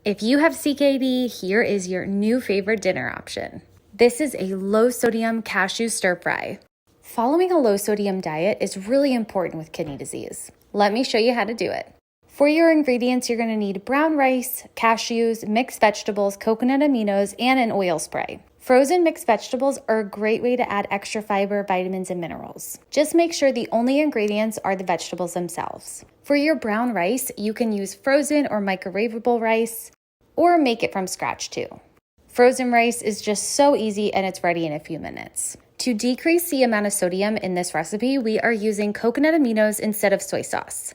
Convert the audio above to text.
If you have CKD, here is your new favorite dinner option. This is a low-sodium cashew stir-fry. Following a low-sodium diet is really important with kidney disease. Let me show you how to do it. For your ingredients, you're going to need brown rice, cashews, mixed vegetables, coconut aminos, and an oil spray. Frozen mixed vegetables are a great way to add extra fiber, vitamins, and minerals. Just make sure the only ingredients are the vegetables themselves. For your brown rice, you can use frozen or microwavable rice, or make it from scratch too. Frozen rice is just so easy and it's ready in a few minutes. To decrease the amount of sodium in this recipe, we are using coconut aminos instead of soy sauce.